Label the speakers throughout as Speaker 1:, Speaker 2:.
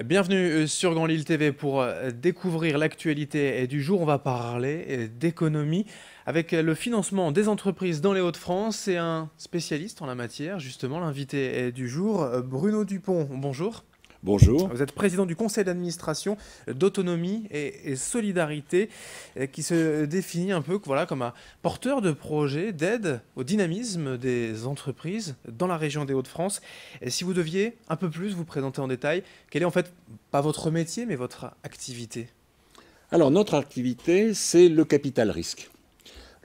Speaker 1: Bienvenue sur Grand Lille TV pour découvrir l'actualité du jour. On va parler d'économie avec le financement des entreprises dans les Hauts-de-France et un spécialiste en la matière, justement l'invité du jour, Bruno Dupont. Bonjour.
Speaker 2: Bonjour.
Speaker 1: Vous êtes président du conseil d'administration d'Autonomie et Solidarité, qui se définit un peu voilà, comme un porteur de projets d'aide au dynamisme des entreprises dans la région des Hauts-de-France. Et si vous deviez un peu plus vous présenter en détail, quel est en fait, pas votre métier, mais votre activité?
Speaker 2: Alors notre activité, c'est le capital risque.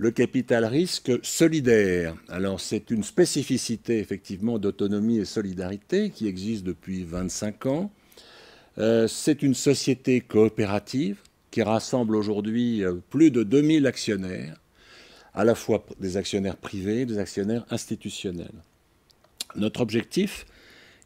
Speaker 2: Le capital risque solidaire. Alors c'est une spécificité effectivement d'autonomie et solidarité qui existe depuis 25 ans. C'est une société coopérative qui rassemble aujourd'hui plus de 2000 actionnaires, à la fois des actionnaires privés, des actionnaires institutionnels. Notre objectif,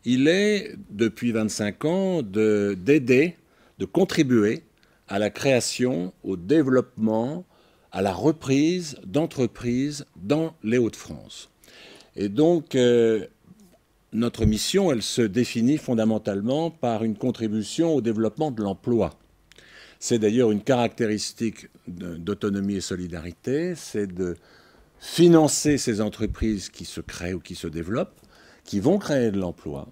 Speaker 2: il est depuis 25 ans d'aider, de contribuer à la création, au développement, à la reprise d'entreprises dans les Hauts-de-France. Et donc, notre mission, elle se définit fondamentalement par une contribution au développement de l'emploi. C'est d'ailleurs une caractéristique d'autonomie et solidarité, c'est de financer ces entreprises qui se créent ou qui se développent, qui vont créer de l'emploi,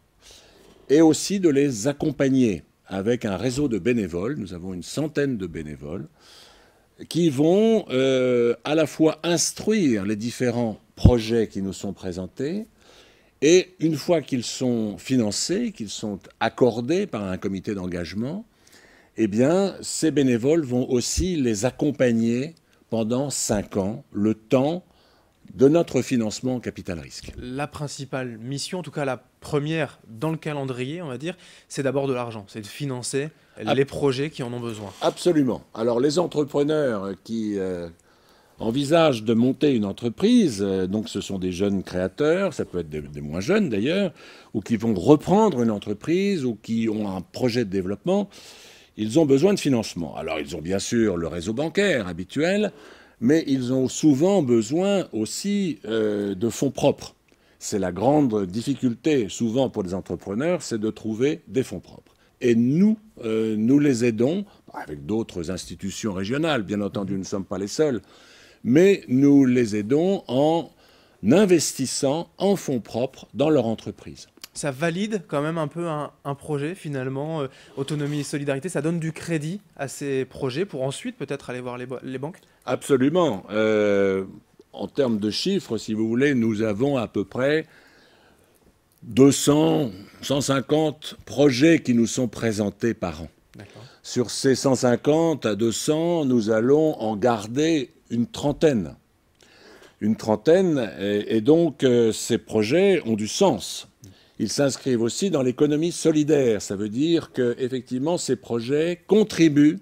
Speaker 2: et aussi de les accompagner avec un réseau de bénévoles. Nous avons une centaine de bénévoles qui vont à la fois instruire les différents projets qui nous sont présentés, et une fois qu'ils sont financés, qu'ils sont accordés par un comité d'engagement, eh bien, ces bénévoles vont aussi les accompagner pendant 5 ans, le temps de notre financement en capital risque.
Speaker 1: La principale mission, en tout cas la première dans le calendrier, on va dire, c'est d'abord de l'argent, c'est de financer les projets qui en ont besoin.
Speaker 2: Absolument. Alors les entrepreneurs qui envisagent de monter une entreprise, donc ce sont des jeunes créateurs, ça peut être des moins jeunes d'ailleurs, ou qui vont reprendre une entreprise ou qui ont un projet de développement, ils ont besoin de financement. Alors ils ont bien sûr le réseau bancaire habituel, mais ils ont souvent besoin aussi de fonds propres. C'est la grande difficulté souvent pour les entrepreneurs, c'est de trouver des fonds propres. Et nous, nous les aidons, avec d'autres institutions régionales, bien entendu, nous ne sommes pas les seuls, mais nous les aidons en investissant en fonds propres dans leur entreprise.
Speaker 1: Ça valide quand même un peu un projet finalement, autonomie et solidarité, ça donne du crédit à ces projets pour ensuite peut-être aller voir les banques?
Speaker 2: Absolument. En termes de chiffres, si vous voulez, nous avons à peu près 200, 150 projets qui nous sont présentés par an. Sur ces 150 à 200, nous allons en garder une trentaine. Une trentaine, et donc ces projets ont du sens. Ils s'inscrivent aussi dans l'économie solidaire. Ça veut dire qu'effectivement, ces projets contribuent,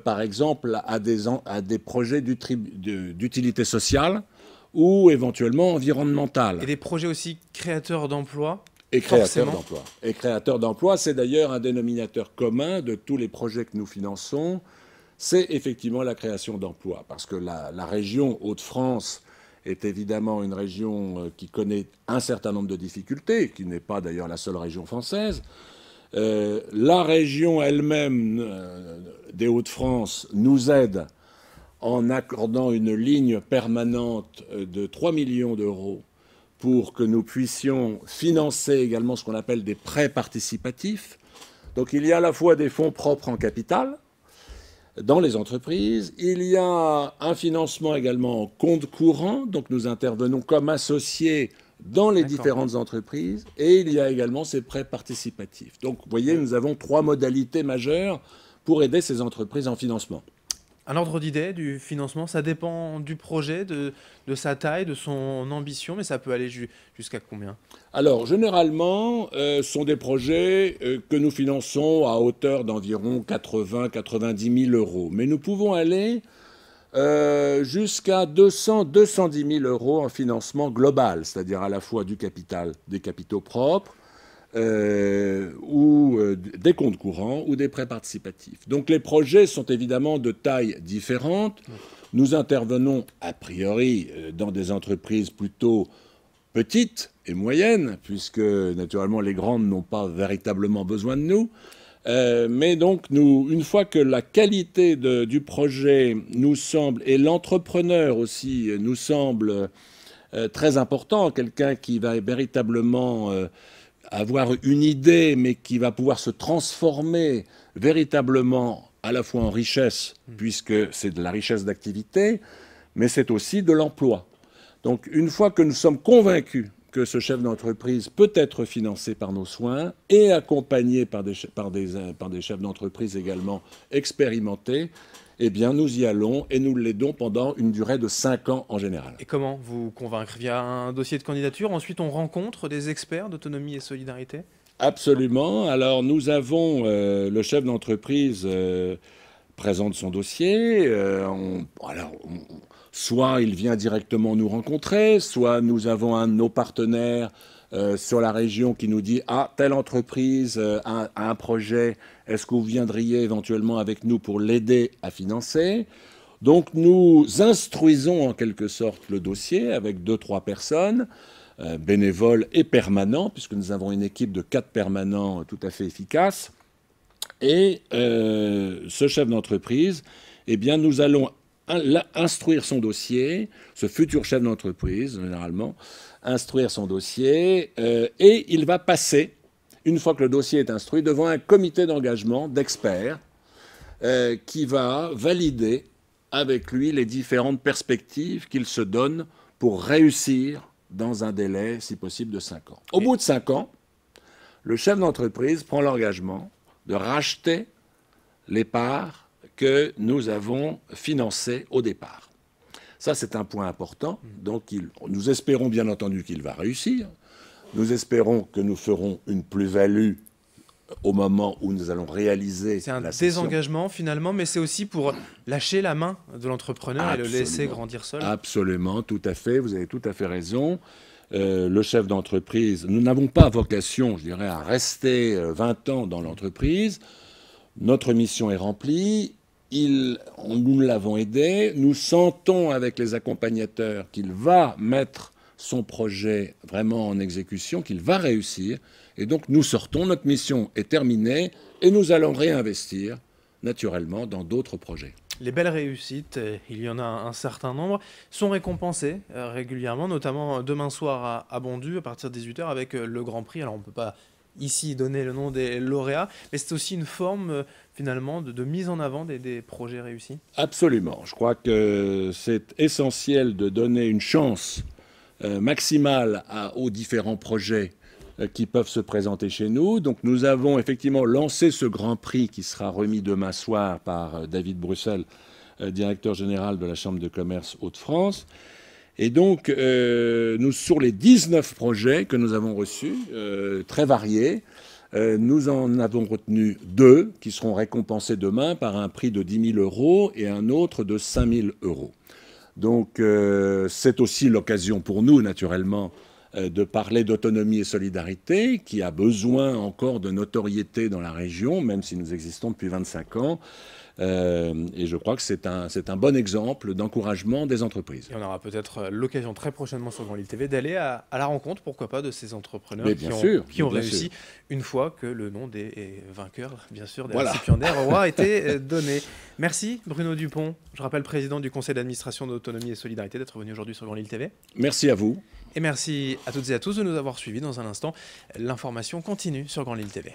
Speaker 2: par exemple, à des projets d'utilité sociale ou éventuellement environnementale.
Speaker 1: Et des projets aussi créateurs d'emplois.
Speaker 2: Et créateurs d'emplois. Et créateurs d'emplois, c'est d'ailleurs un dénominateur commun de tous les projets que nous finançons, c'est effectivement la création d'emplois. Parce que la région Hauts-de-France est évidemment une région qui connaît un certain nombre de difficultés, qui n'est pas d'ailleurs la seule région française. La région elle-même des Hauts-de-France nous aide en accordant une ligne permanente de 3 millions d'euros pour que nous puissions financer également ce qu'on appelle des prêts participatifs. Donc il y a à la fois des fonds propres en capital dans les entreprises, il y a un financement également en compte courant, donc nous intervenons comme associés dans les différentes entreprises, et il y a également ces prêts participatifs. Donc vous voyez, nous avons 3 modalités majeures pour aider ces entreprises en financement.
Speaker 1: Un ordre d'idée du financement, ça dépend du projet, de sa taille, de son ambition, mais ça peut aller jusqu'à combien?
Speaker 2: Alors, généralement, ce sont des projets que nous finançons à hauteur d'environ 80-90 000 euros. Mais nous pouvons aller jusqu'à 200-210 000 euros en financement global, c'est-à-dire à la fois du capital, des capitaux propres, ou des comptes courants ou des prêts participatifs. Donc les projets sont évidemment de tailles différentes. Nous intervenons a priori dans des entreprises plutôt petites et moyennes, puisque naturellement les grandes n'ont pas véritablement besoin de nous. Mais donc, une fois que la qualité du projet nous semble, et l'entrepreneur aussi nous semble très important, quelqu'un qui va véritablement avoir une idée, mais qui va pouvoir se transformer véritablement à la fois en richesse, puisque c'est de la richesse d'activité, mais c'est aussi de l'emploi. Donc, une fois que nous sommes convaincus que ce chef d'entreprise peut être financé par nos soins et accompagné par des chefs d'entreprise également expérimentés, eh bien, nous y allons et nous l'aidons pendant une durée de 5 ans en général.
Speaker 1: Et comment vous convaincre? Via un dossier de candidature, ensuite on rencontre des experts d'autonomie et solidarité?
Speaker 2: Absolument. Alors, nous avons le chef d'entreprise présente son dossier. Soit il vient directement nous rencontrer, soit nous avons un de nos partenaires sur la région qui nous dit « Ah, telle entreprise a un projet, est-ce que vous viendriez éventuellement avec nous pour l'aider à financer ?» Donc nous instruisons en quelque sorte le dossier avec 2-3 personnes, bénévoles et permanents, puisque nous avons une équipe de 4 permanents tout à fait efficace. Et ce chef d'entreprise, eh bien, nous allons instruire son dossier, ce futur chef d'entreprise, généralement, instruire son dossier, et il va passer, une fois que le dossier est instruit, devant un comité d'engagement d'experts qui va valider avec lui les différentes perspectives qu'il se donne pour réussir dans un délai, si possible, de 5 ans. Au bout de 5 ans, le chef d'entreprise prend l'engagement de racheter les parts que nous avons financées au départ. Ça, c'est un point important. Donc, nous espérons bien entendu qu'il va réussir. Nous espérons que nous ferons une plus-value au moment où nous allons réaliser
Speaker 1: C'est un
Speaker 2: la cession.
Speaker 1: désengagement finalement, mais c'est aussi pour lâcher la main de l'entrepreneur et le laisser grandir seul.
Speaker 2: Absolument, tout à fait, vous avez tout à fait raison. Le chef d'entreprise, nous n'avons pas vocation, je dirais, à rester 20 ans dans l'entreprise. Notre mission est remplie, nous l'avons aidé, nous sentons avec les accompagnateurs qu'il va mettre son projet vraiment en exécution, qu'il va réussir. Et donc nous sortons, notre mission est terminée et nous allons réinvestir naturellement dans d'autres projets.
Speaker 1: Les belles réussites, il y en a un certain nombre, sont récompensées régulièrement, notamment demain soir à Bondu, à partir de 18 h, avec le Grand Prix. Alors on ne peut pas ici donner le nom des lauréats, mais c'est aussi une forme finalement de mise en avant des projets réussis.
Speaker 2: Absolument. Je crois que c'est essentiel de donner une chance maximale aux différents projets qui peuvent se présenter chez nous. Donc nous avons effectivement lancé ce Grand Prix qui sera remis demain soir par David Bruxelles, directeur général de la Chambre de commerce Hauts-de-France. Et donc, sur les 19 projets que nous avons reçus, très variés, nous en avons retenu 2 qui seront récompensés demain par un prix de 10 000 € et un autre de 5 000 €. Donc, c'est aussi l'occasion pour nous, naturellement, de parler d'autonomie et solidarité, qui a besoin encore de notoriété dans la région, même si nous existons depuis 25 ans. Et je crois que c'est un bon exemple d'encouragement des entreprises.
Speaker 1: Et on aura peut-être l'occasion très prochainement sur Grand Lille TV d'aller à la rencontre, pourquoi pas, de ces entrepreneurs qui ont réussi une fois que le nom des vainqueurs, bien sûr, des récipiendaires aura été donné. Merci Bruno Dupont, je rappelle président du conseil d'administration d'Autonomie et Solidarité, d'être venu aujourd'hui sur Grand Lille TV.
Speaker 2: Merci à vous.
Speaker 1: Et merci à toutes et à tous de nous avoir suivis. Dans un instant, l'information continue sur Grand Lille TV.